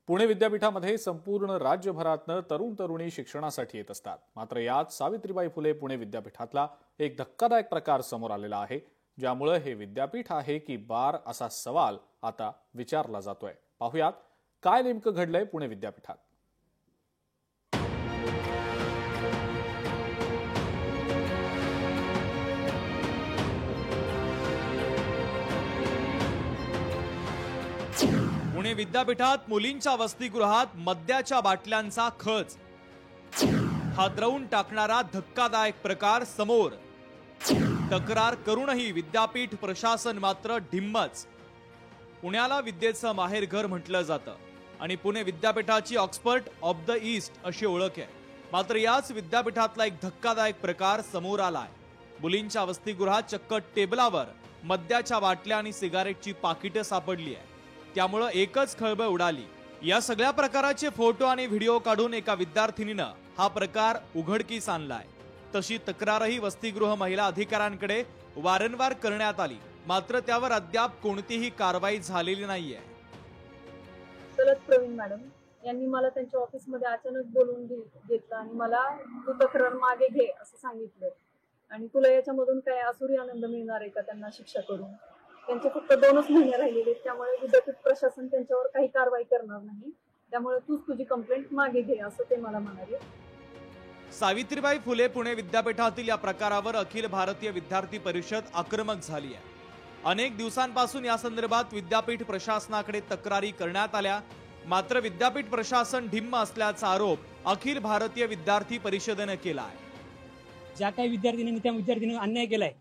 पुणे विद्यापीठामध्ये संपूर्ण राज्यभरातनं तरुण तरुणी शिक्षणासाठी येत असतात। मात्र यात सावित्रीबाई फुले पुणे विद्यापीठातला एक धक्कादायक प्रकार समोर आलेला आहे, ज्यामुळे हे विद्यापीठ आहे की बार असा सवाल आता विचारला जातोय। पाहुयात काय नेमकं घडलंय पुणे विद्यापीठात। पुणे विद्यापीठात मुलींच्या वसतिगृहात मद्याच्या बाटल्यांचा खच, हादरवून टाकणारा धक्कादायक प्रकार समोर। तक्रार करूनही विद्यापीठ प्रशासन मात्र ढिम्मच। पुण्याला विद्येचं माहेरघर म्हटलं जातं आणि पुणे विद्यापीठाची ऑक्सफर्ड ऑफ द ईस्ट अशी ओळख आहे। मात्र याच विद्यापीठातला एक धक्कादायक प्रकार समोर आलाय। मुलींच्या वसतिगृहात चक्क टेबलावर मद्याच्या बाटल्या आणि सिगारेटची पाकिटं सापडली आहे। त्यामुळे एकच खळबळ उडाली। या सगळ्या प्रकाराचे फोटो आणि व्हिडिओ काढून एका विद्यार्थिनीनं हा प्रकार उघडकीस आणलाय। तशी तक्रारही वसतिगृह महिला अधिकाऱ्यांकडे वारंवार करण्यात आली, मात्र त्यावर अद्याप कोणतीही कारवाई झालेली नाहीये। सलत प्रवीण मॅडम यांनी मला त्यांच्या ऑफिसमध्ये अचानक बोलवून घेतलं आणि मला तू तक्रार मागे घे असं सांगितलं आणि तुला याच्यामधून काय आसुरी आनंद मिळणार आहे का त्यांना शिक्षा करून। त्यांचे फक्त 2च महिने राहिलेले, त्यामुळे विद्यापीठ प्रशासन त्यांच्यावर काही कारवाई करणार नाही, त्यामुळे तूच तुझी कंप्लेंट मागे घे असं ते मला म्हणाले। सावित्रीबाई फुले पुणे विद्यापीठातील या प्रकारावर अखिल भारतीय विद्यार्थी परिषद आक्रमक झाली आहे। अनेक दिवसांपासून या संदर्भात विद्यापीठ प्रशासनाकडे तक्रारी करण्यात आल्या, मात्र विद्यापीठ प्रशासन ढिम्म असल्याचा आरोप अखिल भारतीय विद्यार्थी परिषदेने केला आहे। ज्या काही विद्यार्थ्यांनी त्या विद्यार्थ्यांनी अन्याय केलाय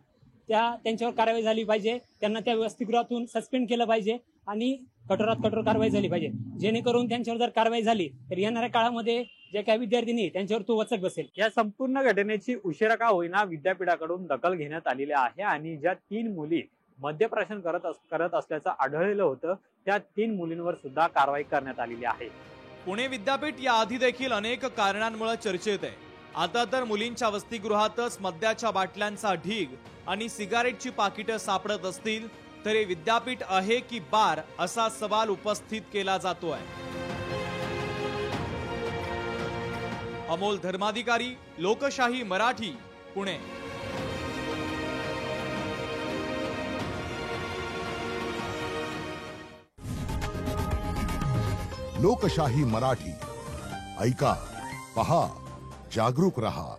त्यांच्यावर कारवाई झाली पाहिजे, त्यांना त्या वसतिगृहातून सस्पेंड केलं पाहिजे आणि कठोरात कठोर कारवाई झाली पाहिजे, जेणेकरून त्यांच्यावर जर कारवाई झाली तर येणाऱ्या काळामध्ये जे काही विद्यार्थ्यांनी त्यांच्यावर तो वचक बसेल। या संपूर्ण घटनेची उशिरा का होईना विद्यापीठाकडून दखल घेण्यात आलेली आहे आणि ज्या 3 मुली मद्यप्राशन करत असल्याचं आढळलेलं होतं, त्या 3 मुलींवर सुद्धा कारवाई करण्यात आलेली आहे। पुणे विद्यापीठ याआधी देखील अनेक कारणांमुळे चर्चेत आहे। आता तर मुलींच्या वसतिगृहातच मद्याच्या बाटल्यांचा ढीग आणि सिगारेटची पाकिटं सापडत असतील तर हे विद्यापीठ आहे की बार असा सवाल उपस्थित केला जातोय। अमोल धर्माधिकारी, लोकशाही मराठी, पुणे। लोकशाही मराठी ऐका, पहा, जागरूक रहा।